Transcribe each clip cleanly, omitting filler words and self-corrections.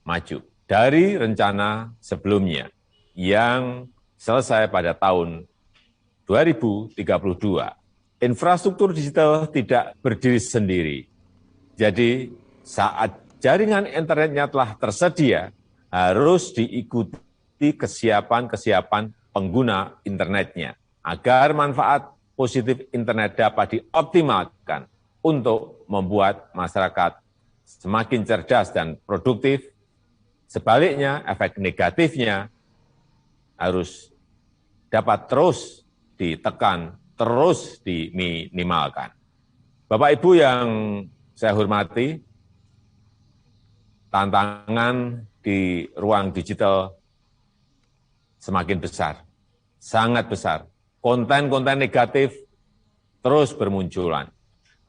maju. Dari rencana sebelumnya yang selesai pada tahun 2032, infrastruktur digital tidak berdiri sendiri. Jadi saat jaringan internetnya telah tersedia, harus diikuti kesiapan pengguna internetnya agar manfaat positif internet dapat dioptimalkan untuk membuat masyarakat semakin cerdas dan produktif. Sebaliknya, efek negatifnya harus dapat terus ditekan, terus diminimalkan. Bapak Ibu yang saya hormati, tantangan di ruang digital semakin besar, sangat besar. Konten-konten negatif terus bermunculan.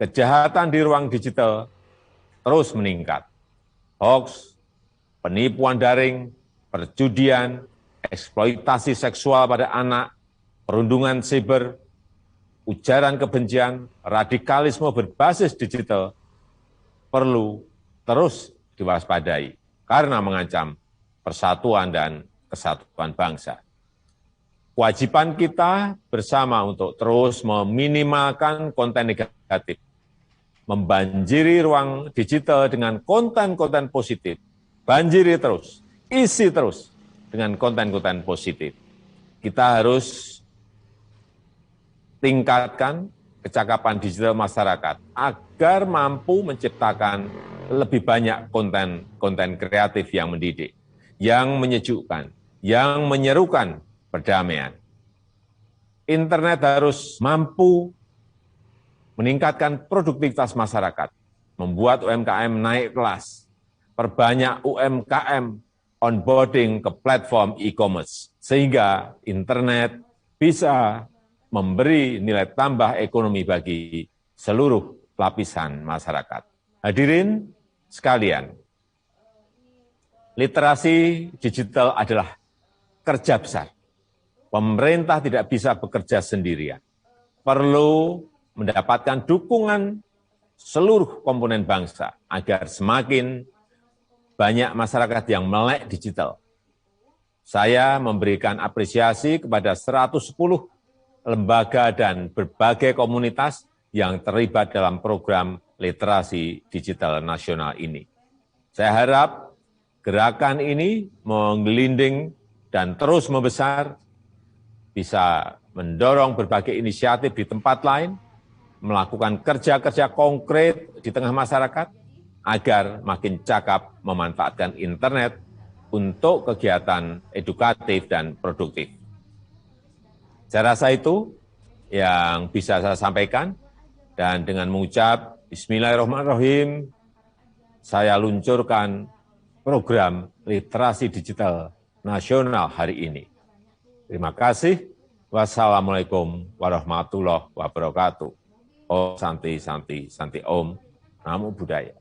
Kejahatan di ruang digital terus meningkat. Hoax, penipuan daring, perjudian, eksploitasi seksual pada anak, perundungan siber, ujaran kebencian, radikalisme berbasis digital perlu terus diwaspadai karena mengancam persatuan dan kesatuan bangsa. Kewajiban kita bersama untuk terus meminimalkan konten negatif, membanjiri ruang digital dengan konten-konten positif, banjiri terus, isi terus dengan konten-konten positif. Kita harus tingkatkan kecakapan digital masyarakat agar mampu menciptakan lebih banyak konten kreatif yang mendidik, yang menyejukkan, yang menyerukan perdamaian. Internet harus mampu meningkatkan produktivitas masyarakat, membuat UMKM naik kelas, perbanyak UMKM onboarding ke platform e-commerce, sehingga internet bisa memberi nilai tambah ekonomi bagi seluruh lapisan masyarakat. Hadirin sekalian, literasi digital adalah kerja besar. Pemerintah tidak bisa bekerja sendirian. Perlu mendapatkan dukungan seluruh komponen bangsa agar semakin banyak masyarakat yang melek digital. Saya memberikan apresiasi kepada 110 lembaga dan berbagai komunitas yang terlibat dalam program literasi digital nasional ini. Saya harap gerakan ini menggelinding dan terus membesar, bisa mendorong berbagai inisiatif di tempat lain, melakukan kerja-kerja konkret di tengah masyarakat, agar makin cakap memanfaatkan internet untuk kegiatan edukatif dan produktif. Saya rasa itu yang bisa saya sampaikan, dan dengan mengucap Bismillahirrahmanirrahim, saya luncurkan program literasi digital nasional hari ini. Terima kasih. Wassalamualaikum warahmatullahi wabarakatuh. Om Santi Santi Santi Om. Namo Buddhaya.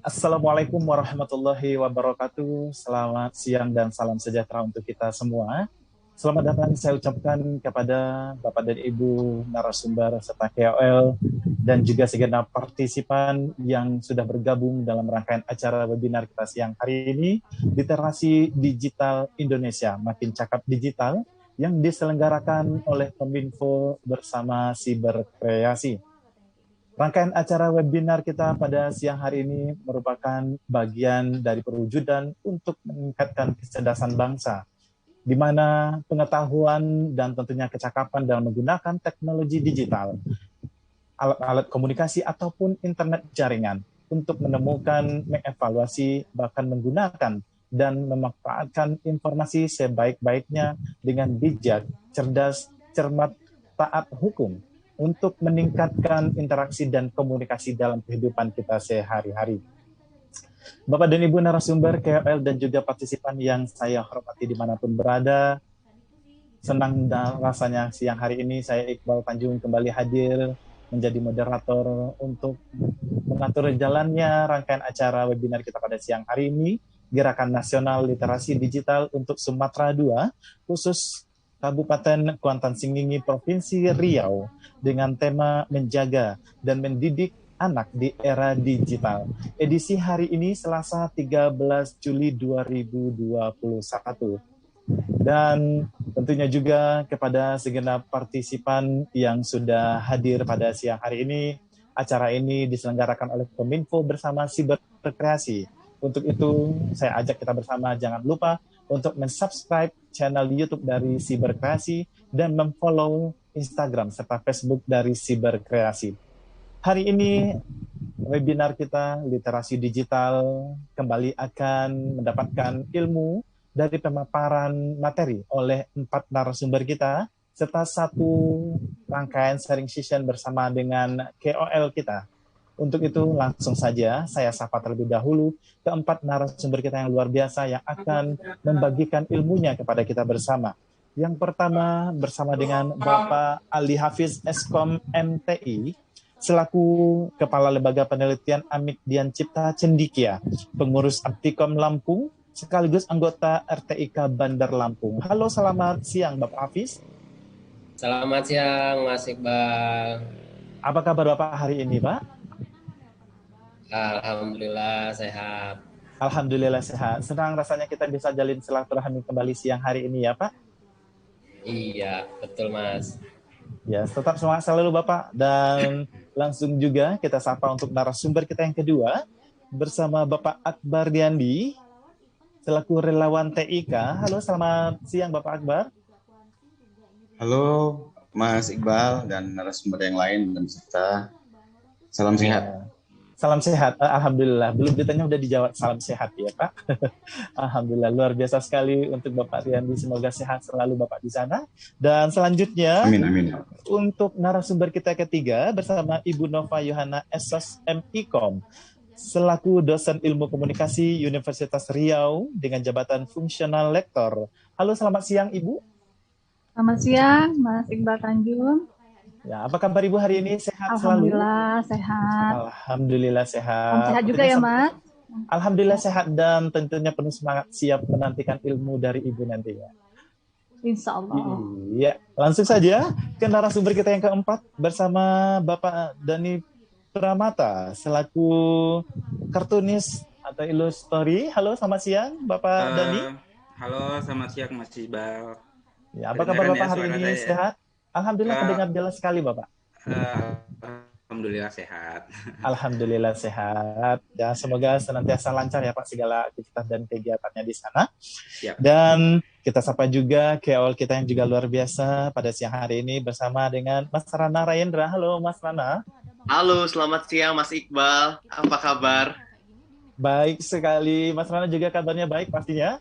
Assalamualaikum warahmatullahi wabarakatuh. Selamat siang dan salam sejahtera untuk kita semua. Selamat datang saya ucapkan kepada Bapak dan Ibu narasumber serta KOL dan juga segenap partisipan yang sudah bergabung dalam rangkaian acara webinar kita siang hari ini, Literasi Digital Indonesia Makin Cakap Digital, yang diselenggarakan oleh Kominfo bersama Siberkreasi. Rangkaian acara webinar kita pada siang hari ini merupakan bagian dari perwujudan untuk meningkatkan kecerdasan bangsa, di mana pengetahuan dan tentunya kecakapan dalam menggunakan teknologi digital, alat-alat komunikasi ataupun internet jaringan untuk menemukan, mengevaluasi, bahkan menggunakan dan memanfaatkan informasi sebaik-baiknya dengan bijak, cerdas, cermat, taat hukum untuk meningkatkan interaksi dan komunikasi dalam kehidupan kita sehari-hari. Bapak dan Ibu narasumber, KOL, dan juga partisipan yang saya hormati dimanapun berada, senang dan rasanya siang hari ini saya Iqbal Tanjung kembali hadir menjadi moderator untuk mengatur jalannya rangkaian acara webinar kita pada siang hari ini, Gerakan Nasional Literasi Digital untuk Sumatera II, khusus Kabupaten Kuantan Sengingi, Provinsi Riau, dengan tema menjaga dan mendidik anak di era digital. Edisi hari ini Selasa 13 Juli 2021. Dan tentunya juga kepada segenap partisipan yang sudah hadir pada siang hari ini. Acara ini diselenggarakan oleh Kominfo bersama Siberkreasi. Untuk itu, saya ajak kita bersama jangan lupa untuk mensubscribe channel YouTube dari Siberkreasi dan memfollow Instagram serta Facebook dari Siberkreasi. Hari ini webinar kita literasi digital kembali akan mendapatkan ilmu dari pemaparan materi oleh 4 narasumber kita serta 1 rangkaian sharing session bersama dengan KOL kita. Untuk itu langsung saja saya sapa terlebih dahulu ke-4 narasumber kita yang luar biasa yang akan membagikan ilmunya kepada kita bersama. Yang pertama bersama dengan Bapak Ali Hafiz Eskom MTI selaku Kepala Lembaga Penelitian Amik Dian Cipta Cendikia, pengurus Aptikom Lampung, sekaligus anggota RTIK Bandar Lampung. Halo, selamat siang Bapak Hafiz. Selamat siang Mas Iqbal. Apa kabar Bapak hari ini, Pak? Alhamdulillah sehat. Alhamdulillah sehat. Senang rasanya kita bisa jalin silaturahmi kembali siang hari ini ya, Pak. Iya, betul Mas. Ya, tetap semangat selalu Bapak. Dan langsung juga kita sapa untuk narasumber kita yang kedua bersama Bapak Akbar Diandi selaku relawan TIK. Halo, selamat siang Bapak Akbar. Halo Mas Iqbal dan narasumber yang lain dan serta salam sehat. Ya. Salam sehat, Alhamdulillah. Belum ditanya udah dijawab salam sehat ya Pak. Alhamdulillah, luar biasa sekali untuk Bapak Riandi. Semoga sehat selalu Bapak di sana. Dan selanjutnya, Amin. Untuk narasumber kita ketiga bersama Ibu Nova Yohana Esos MIKOM, selaku dosen ilmu komunikasi Universitas Riau dengan jabatan fungsional lektor. Halo, selamat siang Ibu. Selamat siang, Mas Iqbal Tanjung. Ya, apa kabar Ibu hari ini? Sehat Alhamdulillah, selalu? sehat. Alhamdulillah sehat. Sehat juga ya, Mas? Alhamdulillah sehat dan tentunya penuh semangat siap menantikan ilmu dari Ibu nantinya. Insya Allah. Iya, langsung saja ke narasumber kita yang keempat bersama Bapak Dani Pramata selaku kartunis atau ilustrator. Halo, selamat siang Bapak Dani. Halo, selamat siang Mas Iqbal. Ya, apa kabar Bapak hari ini? Sehat? Alhamdulillah terdengar jelas sekali Bapak. Alhamdulillah sehat. Alhamdulillah sehat. Dan semoga senantiasa lancar ya Pak segala aktivitas dan kegiatannya di sana. Siap. Dan kita sapa juga KOL kita yang juga luar biasa pada siang hari ini bersama dengan Mas Rana Rayendra. Halo Mas Rana. Halo, selamat siang Mas Iqbal. Apa kabar? Baik sekali. Mas Rana juga kabarnya baik pastinya?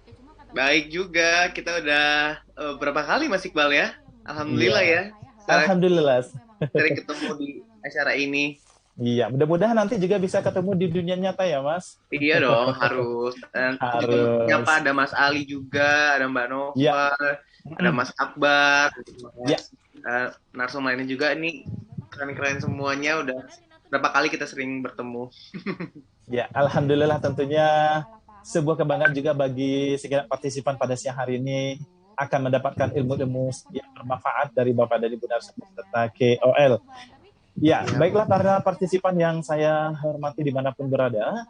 Baik juga. Kita udah berapa kali Mas Iqbal ya? Alhamdulillah ya. Alhamdulillah. Sering ketemu di acara ini. Iya, mudah-mudahan nanti juga bisa ketemu di dunia nyata ya, Mas. Iya dong, harus. Harus. Nyapa ada Mas Ali juga, ada Mbak Nova, ya. Ada Mas Akbar, ya. Narsum lainnya juga. Ini keren-keren semuanya. Udah berapa kali kita sering bertemu. Ya, alhamdulillah tentunya sebuah kebanggaan juga bagi segenap partisipan pada siang hari ini akan mendapatkan ilmu-ilmu yang bermanfaat dari Bapak dan Ibu narasumber serta KOL. Ya, baiklah para partisipan yang saya hormati dimanapun berada.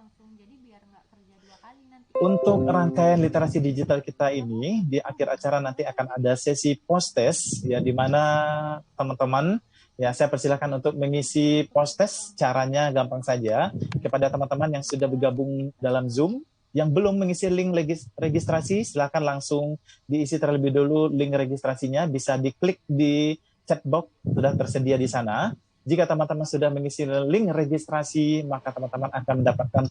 Untuk rangkaian literasi digital kita ini, di akhir acara nanti akan ada sesi post-test, ya, di mana teman-teman, ya, saya persilakan untuk mengisi post-test. Caranya gampang saja. Kepada teman-teman yang sudah bergabung dalam Zoom, yang belum mengisi link registrasi, silakan langsung diisi terlebih dulu link registrasinya, bisa diklik di chat box, sudah tersedia di sana. Jika teman-teman sudah mengisi link registrasi, maka teman-teman akan mendapatkan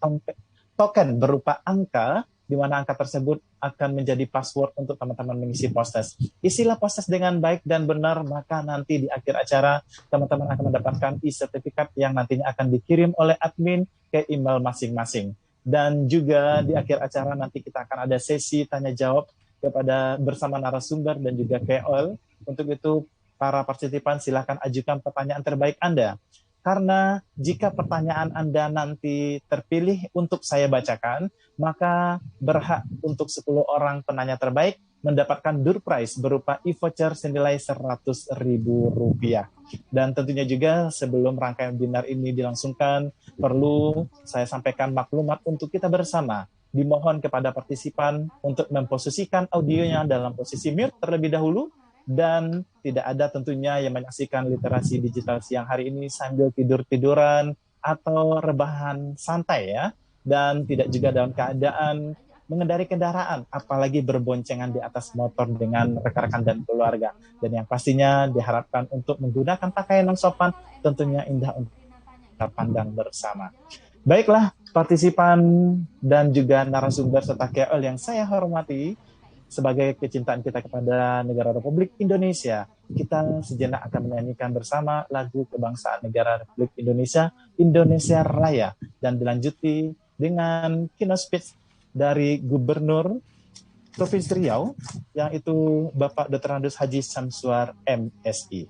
token berupa angka, di mana angka tersebut akan menjadi password untuk teman-teman mengisi post-test. Isilah post-test dengan baik dan benar, maka nanti di akhir acara teman-teman akan mendapatkan e-sertifikat yang nantinya akan dikirim oleh admin ke email masing-masing. Dan juga di akhir acara nanti kita akan ada sesi tanya-jawab kepada bersama narasumber dan juga KOL. Untuk itu, para partisipan silakan ajukan pertanyaan terbaik Anda. Karena jika pertanyaan Anda nanti terpilih untuk saya bacakan, maka berhak untuk 10 orang penanya terbaik mendapatkan door prize berupa e-voucher senilai Rp100.000. Dan tentunya juga sebelum rangkaian webinar ini dilangsungkan, perlu saya sampaikan maklumat untuk kita bersama. Dimohon kepada partisipan untuk memposisikan audionya dalam posisi mute terlebih dahulu, dan tidak ada tentunya yang menyaksikan literasi digital siang hari ini sambil tidur-tiduran atau rebahan santai, ya. Dan tidak juga dalam keadaan mengendari kendaraan, apalagi berboncengan di atas motor dengan rekan-rekan dan keluarga. Dan yang pastinya diharapkan untuk menggunakan pakaian yang sopan, tentunya indah untuk kita pandang bersama. Baiklah, partisipan dan juga narasumber serta KOL yang saya hormati, sebagai kecintaan kita kepada negara Republik Indonesia, kita sejenak akan menyanyikan bersama lagu kebangsaan negara Republik Indonesia, Indonesia Raya, dan dilanjuti dengan keynote speech dari Gubernur Provinsi Riau, yang itu Bapak Dr. Andes Haji Samsuar MSI.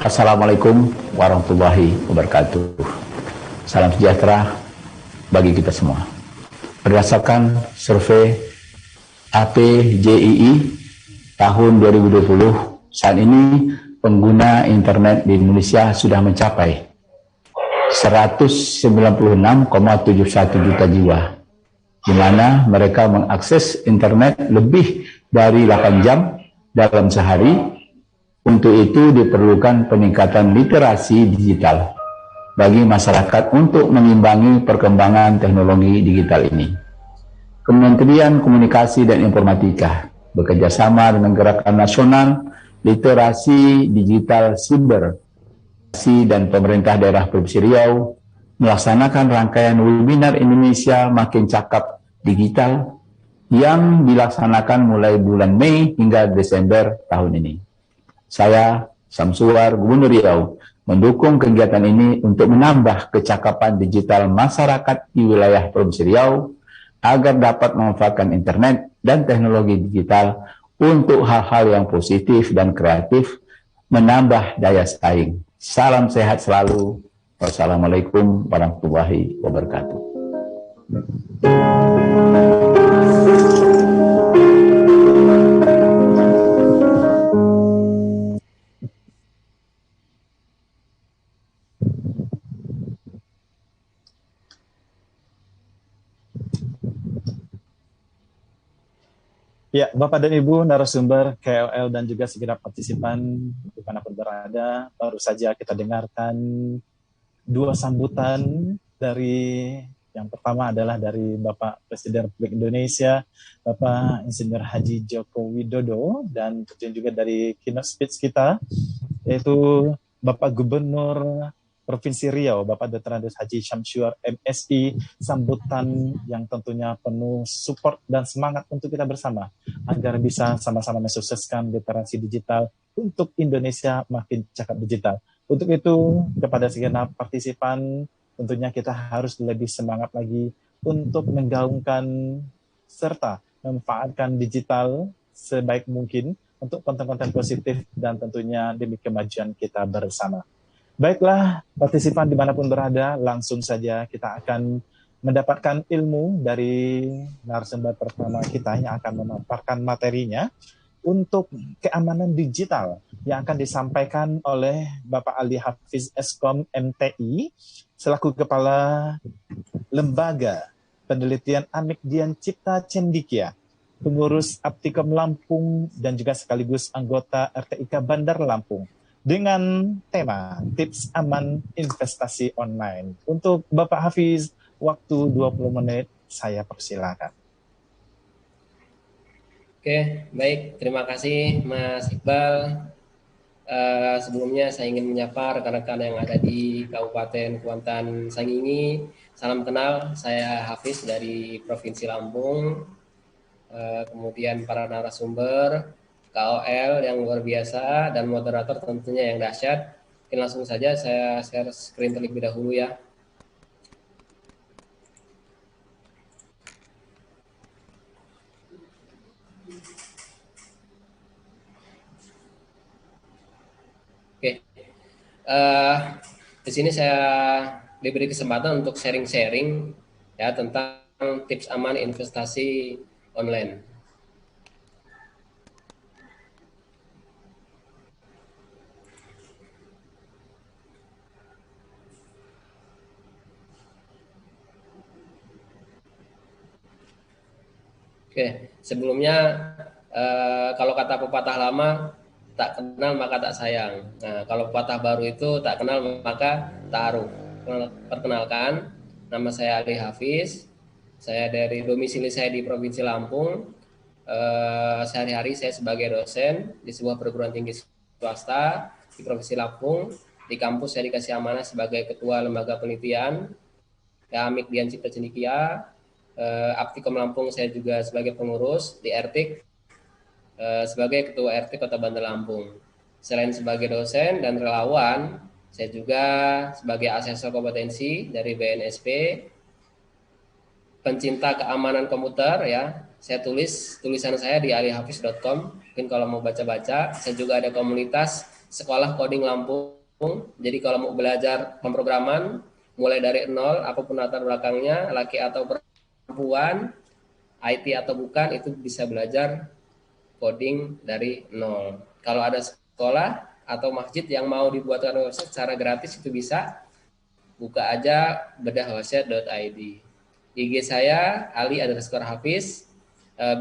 Assalamualaikum warahmatullahi wabarakatuh. Salam sejahtera bagi kita semua. Berdasarkan survei APJII tahun 2020, saat ini pengguna internet di Indonesia sudah mencapai 196,71 juta jiwa, di mana mereka mengakses internet lebih dari 8 jam dalam sehari. Untuk itu diperlukan peningkatan literasi digital bagi masyarakat untuk mengimbangi perkembangan teknologi digital ini. Kementerian Komunikasi dan Informatika bekerjasama dengan Gerakan Nasional Literasi Digital Sumber dan pemerintah daerah Provinsi Riau melaksanakan rangkaian webinar Indonesia Makin Cakap Digital yang dilaksanakan mulai bulan Mei hingga Desember tahun ini. Saya, Samsuar, Gubernur Riau, mendukung kegiatan ini untuk menambah kecakapan digital masyarakat di wilayah Provinsi Riau agar dapat memanfaatkan internet dan teknologi digital untuk hal-hal yang positif dan kreatif, menambah daya saing. Salam sehat selalu. Wassalamualaikum warahmatullahi wabarakatuh. Ya, Bapak dan Ibu narasumber KOL dan juga segenap partisipan dimanapun berada, baru saja kita dengarkan dua sambutan dari yang pertama adalah dari Bapak Presiden Republik Indonesia, Bapak Insinyur Haji Joko Widodo, dan tentunya juga dari keynote speech kita, yaitu Bapak Gubernur Provinsi Riau, Bapak Dr. Andes Haji Syamsuar MSI, sambutan yang tentunya penuh support dan semangat untuk kita bersama agar bisa sama-sama mensukseskan literasi digital untuk Indonesia makin cakap digital. Untuk itu, kepada segenap partisipan, tentunya kita harus lebih semangat lagi untuk menggaungkan serta memanfaatkan digital sebaik mungkin untuk konten-konten positif dan tentunya demi kemajuan kita bersama. Baiklah, partisipan dimanapun berada, langsung saja kita akan mendapatkan ilmu dari narasumber pertama kita yang akan memaparkan materinya untuk keamanan digital yang akan disampaikan oleh Bapak Ali Hafiz Eskom MTI selaku Kepala Lembaga Penelitian Amik Dian Cipta Cendikia, pengurus Aptikom Lampung dan juga sekaligus anggota RTIK Bandar Lampung, dengan tema tips aman investasi online. Untuk Bapak Hafiz, waktu 20 menit, saya persilakan. Oke, baik. Terima kasih Mas Iqbal. Sebelumnya saya ingin menyapa rekan-rekan yang ada di Kabupaten Kuantan Sangihe. Salam kenal, saya Hafiz dari Provinsi Lampung. Kemudian para narasumber, KOL yang luar biasa, dan moderator tentunya yang dahsyat. Mungkin langsung saja saya share screen terlebih dahulu ya. Oke, di sini saya diberi kesempatan untuk sharing-sharing ya tentang tips aman investasi online. Oke, sebelumnya kalau kata pepatah lama, tak kenal maka tak sayang. Nah, kalau pepatah baru itu tak kenal maka taruh. Perkenalkan, nama saya Ali Hafiz. Saya dari domisili saya di Provinsi Lampung. Sehari-hari saya sebagai dosen di sebuah perguruan tinggi swasta di Provinsi Lampung. Di kampus saya dikasih amanah sebagai ketua lembaga penelitian Amik Dian Cipta Cendikia. Aptikom Lampung saya juga sebagai pengurus di RTIK, sebagai ketua RTIK Kota Bandar Lampung. Selain sebagai dosen dan relawan, saya juga sebagai asesor kompetensi dari BNSP, pencinta keamanan komputer ya. Saya tulis tulisan saya di alihafiz.com. Mungkin kalau mau baca-baca, saya juga ada komunitas Sekolah Coding Lampung Jadi kalau mau belajar pemrograman, mulai dari nol, apapun latar belakangnya, laki atau perempuan, IT atau bukan, itu bisa belajar coding dari nol. Kalau ada sekolah atau masjid yang mau dibuatkan website secara gratis, itu bisa buka aja bedahwebsite.id. IG saya Ali_Hafiz,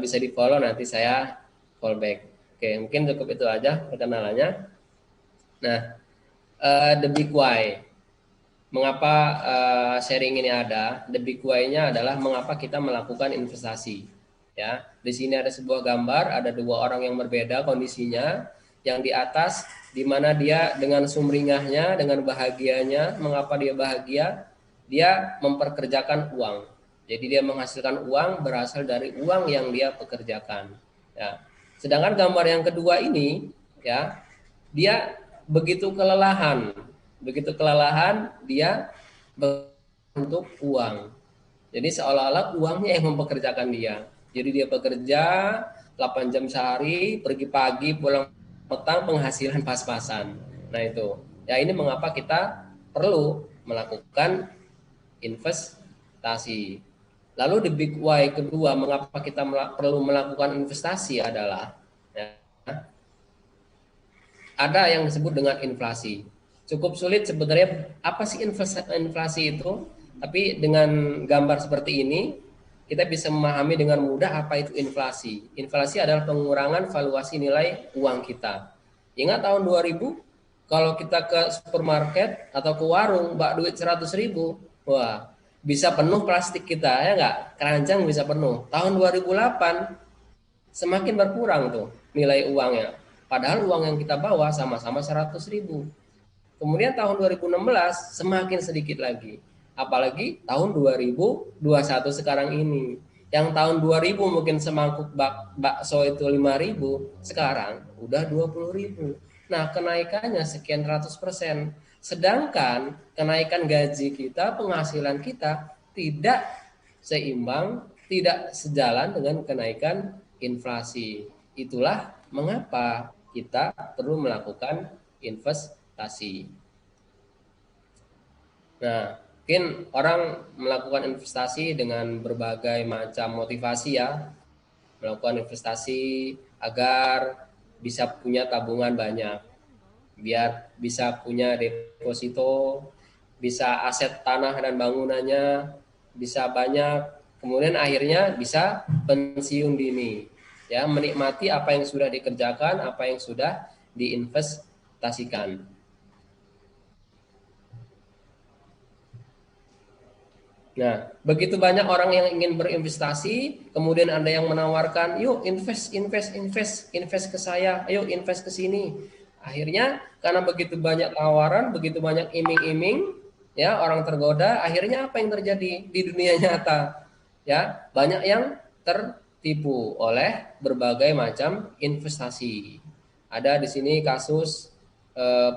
bisa di follow, nanti saya call back. Oke, mungkin cukup itu aja perkenalannya. Nah, the big why. Mengapa sharing ini ada? The big why-nya adalah mengapa kita melakukan investasi. Ya, di sini ada sebuah gambar, ada dua orang yang berbeda kondisinya. Yang di atas, di mana dia dengan sumringahnya, dengan bahagianya. Mengapa dia bahagia? Dia memperkerjakan uang. Jadi dia menghasilkan uang berasal dari uang yang dia pekerjakan. Ya. Sedangkan gambar yang kedua ini, ya, dia begitu kelelahan dia untuk uang. Jadi seolah-olah uangnya yang mempekerjakan dia. Jadi dia bekerja 8 jam sehari, pergi pagi, pulang petang, penghasilan pas-pasan. Nah itu. Ya ini mengapa kita perlu melakukan investasi. Lalu the big why kedua, mengapa kita perlu melakukan investasi adalah ya, ada yang disebut dengan inflasi. Cukup sulit sebenarnya apa sih inflasi itu, tapi dengan gambar seperti ini kita bisa memahami dengan mudah apa itu inflasi. Inflasi adalah pengurangan valuasi nilai uang kita. Ingat tahun 2000, kalau kita ke supermarket atau ke warung, bak duit 100.000, wah, bisa penuh plastik kita, ya nggak? Keranjang bisa penuh. Tahun 2008 semakin berkurang tuh nilai uangnya. Padahal uang yang kita bawa sama-sama 100.000. Kemudian tahun 2016 semakin sedikit lagi. Apalagi tahun 2021 sekarang ini. Yang tahun 2000 mungkin semangkuk bakso itu 5.000, sekarang udah 20.000. Nah, kenaikannya sekian ratus %. Sedangkan kenaikan gaji kita, penghasilan kita tidak seimbang, tidak sejalan dengan kenaikan inflasi. Itulah mengapa kita perlu melakukan investasi. Nah, mungkin orang melakukan investasi dengan berbagai macam motivasi ya. Melakukan investasi agar bisa punya tabungan banyak, biar bisa punya deposito, bisa aset tanah dan bangunannya, bisa banyak, kemudian akhirnya bisa pensiun dini, ya, menikmati apa yang sudah dikerjakan, apa yang sudah diinvestasikan. Nah, begitu banyak orang yang ingin berinvestasi, kemudian ada yang menawarkan, yuk invest ke saya, ayo invest ke sini. Akhirnya karena begitu banyak tawaran, begitu banyak iming-iming, ya orang tergoda. Akhirnya apa yang terjadi di dunia nyata? Ya, banyak yang tertipu oleh berbagai macam investasi. Ada di sini kasus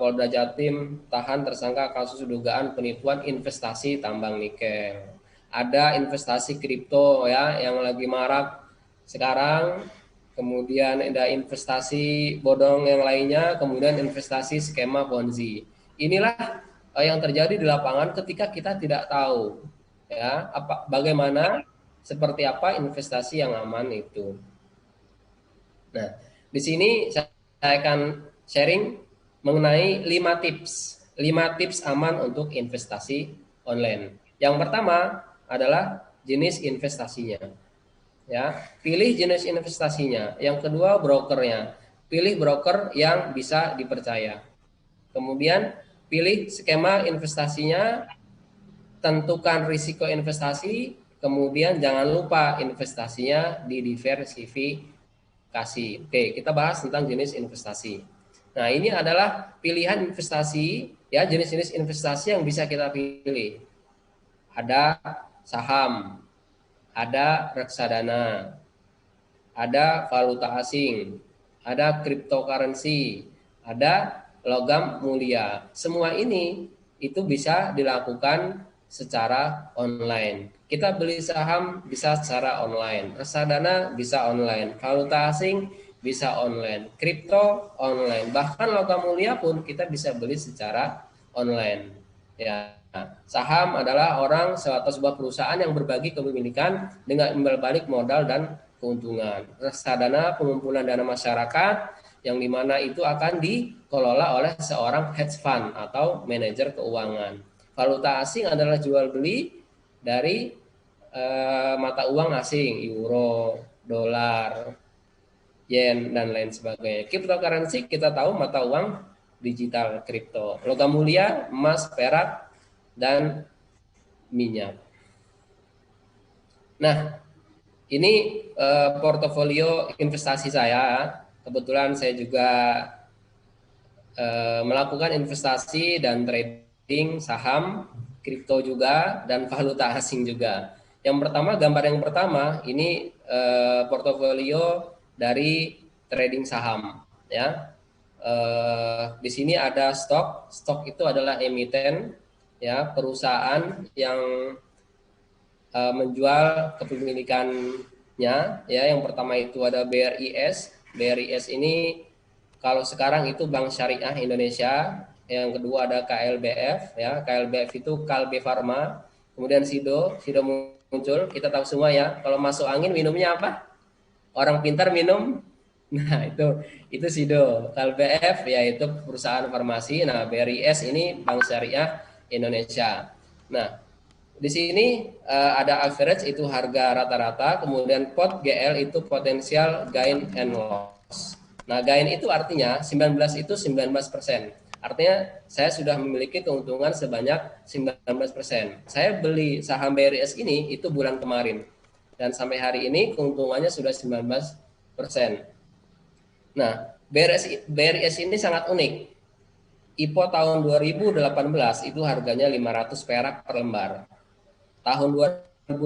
Polda Jatim tahan tersangka kasus dugaan penipuan investasi tambang nikel. Ada investasi kripto ya yang lagi marak sekarang. Kemudian ada investasi bodong yang lainnya, kemudian investasi skema Ponzi. Inilah yang terjadi di lapangan ketika kita tidak tahu ya bagaimana, seperti apa investasi yang aman itu. Nah, di sini saya akan sharing mengenai 5 tips aman untuk investasi online. Yang pertama adalah jenis investasinya. Ya, pilih jenis investasinya. Yang kedua, brokernya. Pilih broker yang bisa dipercaya. Kemudian pilih skema investasinya, tentukan risiko investasi, kemudian jangan lupa investasinya didiversifikasi. Oke, kita bahas tentang jenis investasi. Nah, ini adalah pilihan investasi, ya, jenis-jenis investasi yang bisa kita pilih. Ada saham, ada reksadana, ada valuta asing, ada cryptocurrency, ada logam mulia. Semua ini itu bisa dilakukan secara online. Kita beli saham bisa secara online, reksadana bisa online, valuta asing bisa online, kripto online, bahkan logam mulia pun kita bisa beli secara online. Ya, saham adalah orang atau sebuah perusahaan yang berbagi kepemilikan dengan imbal balik modal dan keuntungan. Reksadana pengumpulan dana masyarakat yang dimana itu akan dikelola oleh seorang hedge fund atau manajer keuangan. Valuta asing adalah jual beli dari mata uang asing, euro, dolar, yen, dan lain sebagainya. Cryptocurrency kita tahu mata uang digital kripto. Logam mulia, emas, perak, dan minyak. Nah, ini portofolio investasi saya. Kebetulan saya juga melakukan investasi dan trading saham, kripto juga, dan valuta asing juga. Yang pertama, gambar yang pertama ini portofolio dari trading saham, ya. Di sini ada stok itu adalah emiten, ya, perusahaan yang menjual kepemilikannya, ya. Yang pertama itu ada BRIS ini kalau sekarang itu Bank Syariah Indonesia. Yang kedua ada KLBF, ya. KLBF itu Kalbe Farma. Kemudian Sido muncul, kita tahu semua ya, kalau masuk angin minumnya apa? Orang pintar minum, nah itu Sido. KLBF yaitu perusahaan farmasi. Nah, BRIS ini Bank Syariah Indonesia. Nah, di sini ada average itu harga rata-rata, kemudian pot GL itu potensial gain and loss. Nah, gain itu artinya 19 itu 19%. Artinya saya sudah memiliki keuntungan sebanyak 19%. Saya beli saham BRIS ini itu bulan kemarin. Dan sampai hari ini keuntungannya sudah 19%. Nah, BRIS ini sangat unik. IPO tahun 2018 itu harganya 500 perak per lembar. Tahun 2020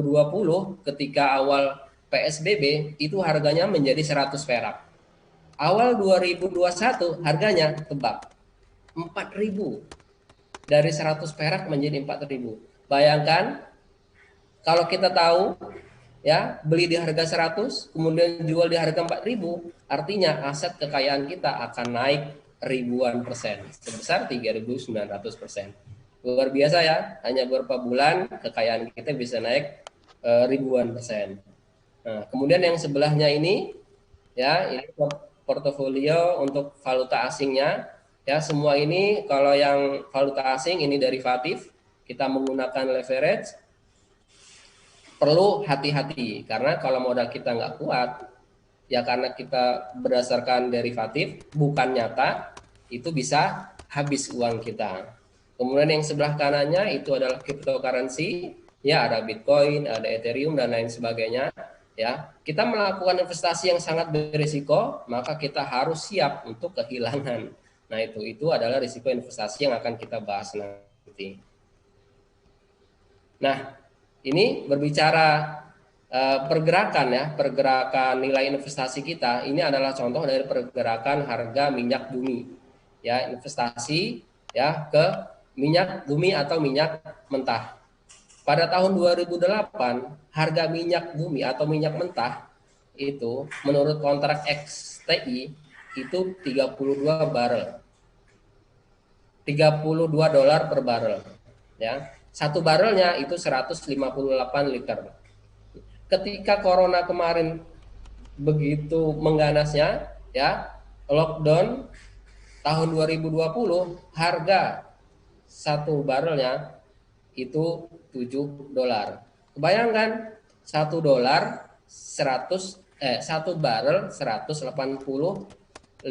ketika awal PSBB itu harganya menjadi 100 perak. Awal 2021 harganya tebak 4.000. Dari 100 perak menjadi 4.000. Bayangkan kalau kita tahu ya, beli di harga 100 kemudian jual di harga 4.000, artinya aset kekayaan kita akan naik ribuan persen, sebesar 3.900%. Luar biasa ya, hanya beberapa bulan kekayaan kita bisa naik ribuan persen. Nah, kemudian yang sebelahnya ini ya, ini portofolio untuk valuta asingnya. Ya, semua ini kalau yang valuta asing ini derivatif, kita menggunakan leverage. Perlu hati-hati karena kalau modal kita nggak kuat, ya karena kita berdasarkan derivatif bukan nyata, itu bisa habis uang kita. Kemudian yang sebelah kanannya itu adalah cryptocurrency, ya ada Bitcoin, ada Ethereum dan lain sebagainya. Ya, kita melakukan investasi yang sangat berisiko, maka kita harus siap untuk kehilangan. Nah, itu adalah risiko investasi yang akan kita bahas nanti. Nah, ini berbicara pergerakan ya, pergerakan nilai investasi kita. Ini adalah contoh dari pergerakan harga minyak bumi. Ya, investasi ya ke minyak bumi atau minyak mentah. Pada tahun 2008, harga minyak bumi atau minyak mentah itu menurut kontrak XTI itu 32 barrel. 32 dolar per barrel. Ya. Satu barrelnya itu 158 liter. Ketika corona kemarin begitu mengganasnya, ya, lockdown tahun 2020, harga satu barrelnya itu 7 dolar. Kebayangkan 1 dolar 1 barrel 158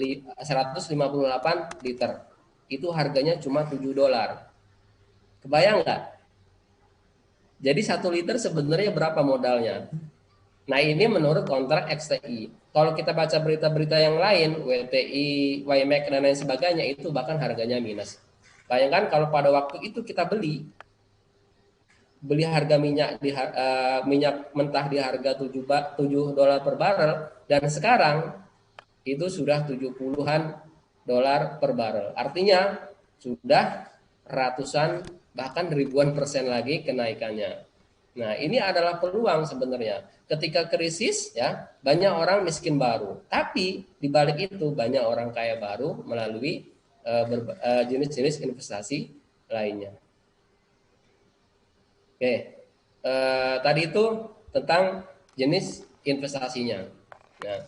liter. Itu harganya cuma 7 dolar. Kebayang nggak? Jadi 1 liter sebenarnya berapa modalnya? Nah, ini menurut kontrak XTI. Kalau kita baca berita-berita yang lain, WTI, YMAX dan lain sebagainya, itu bahkan harganya minus. Bayangkan kalau pada waktu itu kita beli harga minyak minyak mentah di harga 7 dolar per barrel, dan sekarang itu sudah 70-an dolar per barrel. Artinya sudah ratusan bahkan ribuan persen lagi kenaikannya. Nah, ini adalah peluang sebenarnya. Ketika krisis, ya, banyak orang miskin baru. Tapi di balik itu banyak orang kaya baru melalui jenis-jenis investasi lainnya. Oke, tadi itu tentang jenis investasinya. Nah,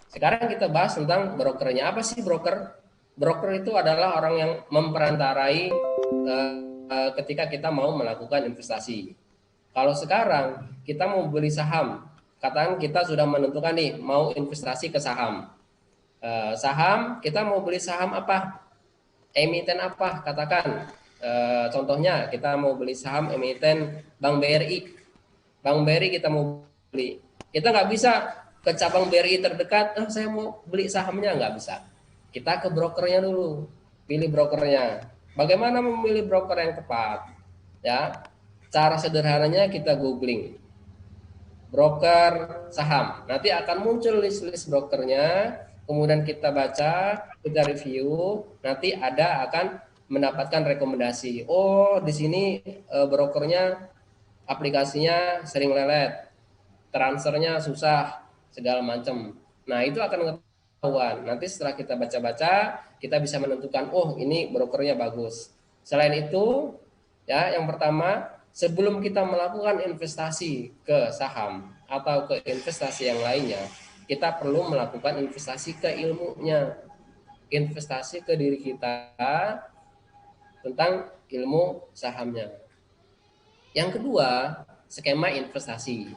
sekarang kita bahas tentang brokernya. Apa sih broker? Broker itu adalah orang yang memperantarai ketika kita mau melakukan investasi. Kalau sekarang kita mau beli saham, katakan kita sudah menentukan nih mau investasi ke saham. Saham, kita mau beli saham apa? Emiten apa? Katakan contohnya kita mau beli saham emiten Bank BRI. Bank BRI kita mau beli. Kita nggak bisa ke cabang BRI terdekat, saya mau beli sahamnya, nggak bisa. Kita ke brokernya dulu, pilih brokernya. Bagaimana memilih broker yang tepat? Ya, cara sederhananya kita googling broker saham. Nanti akan muncul list-list brokernya. Kemudian kita baca, kita review, nanti ada akan mendapatkan rekomendasi. Oh, di sini brokernya aplikasinya sering lelet, transfernya susah, segala macam. Nah, itu akan ketahuan. Nanti setelah kita baca-baca, kita bisa menentukan, oh ini brokernya bagus. Selain itu, ya, yang pertama, sebelum kita melakukan investasi ke saham atau ke investasi yang lainnya, kita perlu melakukan investasi ke ilmunya, investasi ke diri kita tentang ilmu sahamnya. Yang kedua, skema investasi.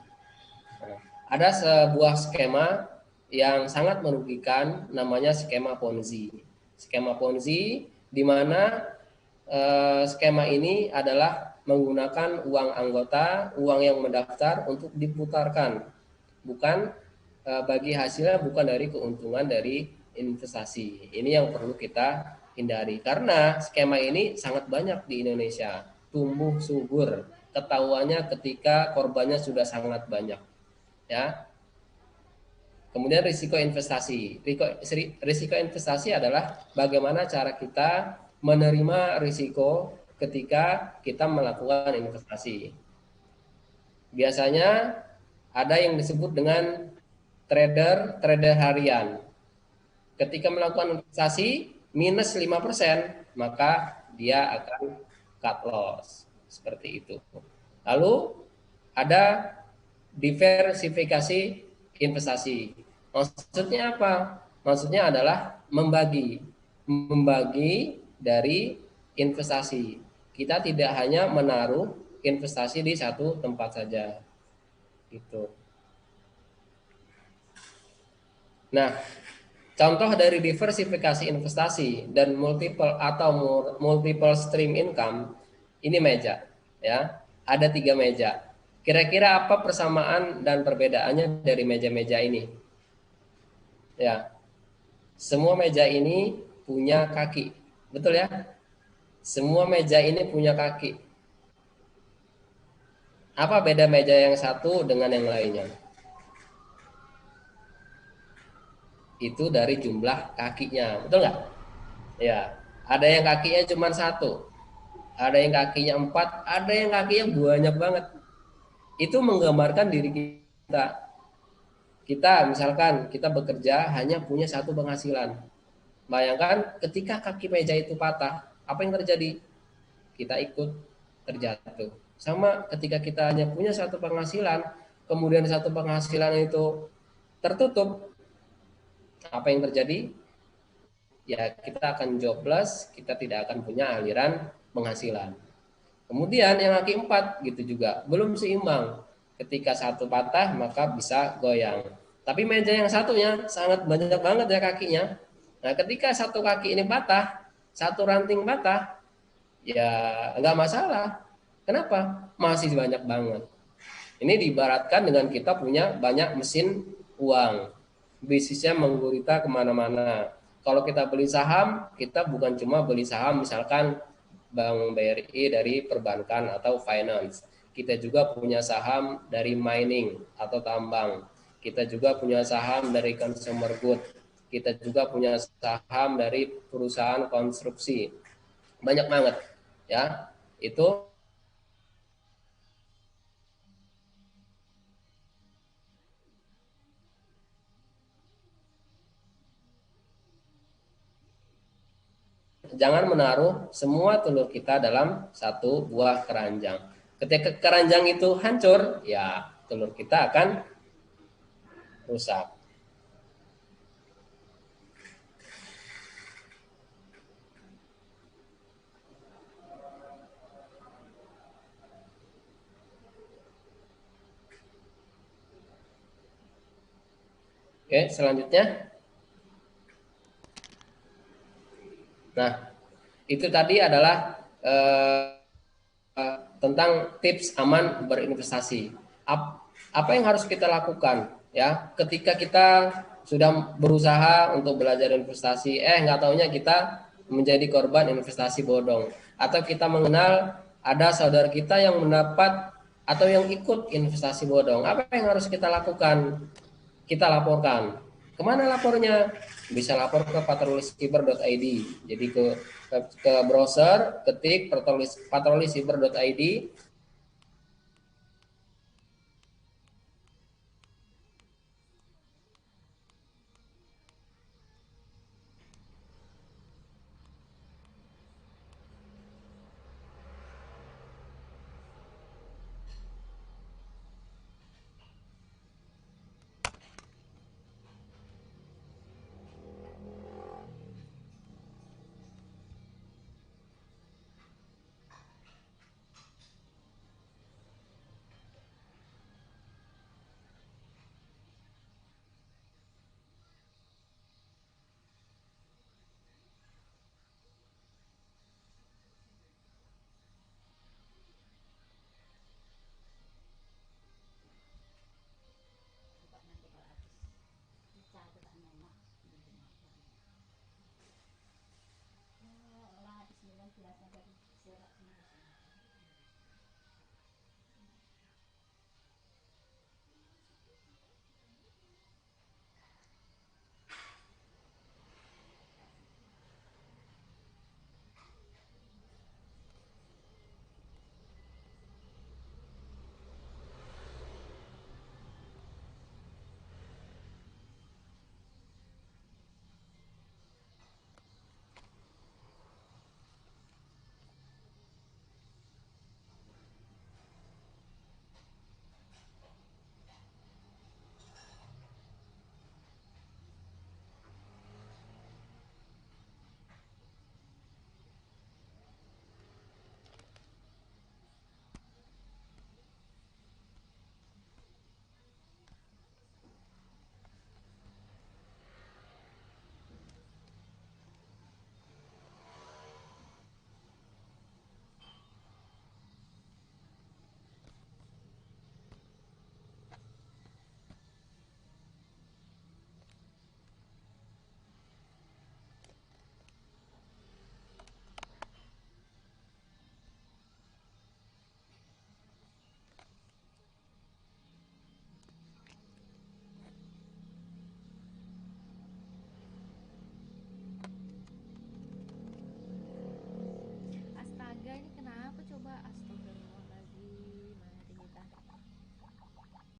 Ada sebuah skema yang sangat merugikan, namanya skema Ponzi. Skema Ponzi di mana skema ini adalah menggunakan uang anggota, uang yang mendaftar untuk diputarkan, bukan bagi hasilnya, bukan dari keuntungan dari investasi. Ini yang perlu kita hindari karena skema ini sangat banyak di Indonesia, tumbuh subur. Ketahuannya ketika korbannya sudah sangat banyak. Ya. Kemudian risiko investasi. Risiko investasi adalah bagaimana cara kita menerima risiko ketika kita melakukan investasi. Biasanya ada yang disebut dengan trader harian. Ketika melakukan investasi minus 5%, maka dia akan cut loss. Seperti itu. Lalu ada diversifikasi investasi. Maksudnya apa? Maksudnya adalah membagi dari investasi. Kita tidak hanya menaruh investasi di satu tempat saja. Gitu. Nah, contoh dari diversifikasi investasi dan multiple stream income, ini meja, ya. Ada 3 meja. Kira-kira apa persamaan dan perbedaannya dari meja-meja ini? Ya, semua meja ini punya kaki, betul ya? Semua meja ini punya kaki. Apa beda meja yang satu dengan yang lainnya? Itu dari jumlah kakinya, betul nggak? Ya, ada yang kakinya cuma 1, ada yang kakinya 4, ada yang kakinya banyak banget. Itu menggambarkan diri kita. Kita misalkan kita bekerja hanya punya 1 penghasilan. Bayangkan ketika kaki meja itu patah, apa yang terjadi? Kita ikut terjatuh. Sama ketika kita hanya punya 1 penghasilan, kemudian 1 penghasilan itu tertutup, apa yang terjadi? Ya, kita akan jobless, kita tidak akan punya aliran penghasilan. Kemudian yang kaki 4 gitu juga, belum seimbang. Ketika 1 patah, maka bisa goyang. Tapi meja yang satunya sangat banyak banget ya kakinya. Nah, ketika 1 kaki ini patah, 1 ranting patah, ya nggak masalah. Kenapa? Masih banyak banget. Ini diibaratkan dengan kita punya banyak mesin uang. Bisnisnya menggurita kemana-mana. Kalau kita beli saham, kita bukan cuma beli saham misalkan Bank BRI dari perbankan atau finance. Kita juga punya saham dari mining atau tambang. Kita juga punya saham dari consumer good. Kita juga punya saham dari perusahaan konstruksi. Banyak banget, ya. Itu jangan menaruh semua telur kita dalam satu buah keranjang. Ketika keranjang itu hancur, ya telur kita akan rusak. Oke, selanjutnya. Nah, itu tadi adalah tentang tips aman berinvestasi. Apa yang harus kita lakukan ya ketika kita sudah berusaha untuk belajar investasi, nggak taunya kita menjadi korban investasi bodong, atau kita mengenal ada saudara kita yang mendapat atau yang ikut investasi bodong. Apa yang harus kita lakukan? Kita laporkan. Kemana lapornya? Bisa lapor ke patrolisiber.id. Jadi ke browser, ketik patrolisiber.id,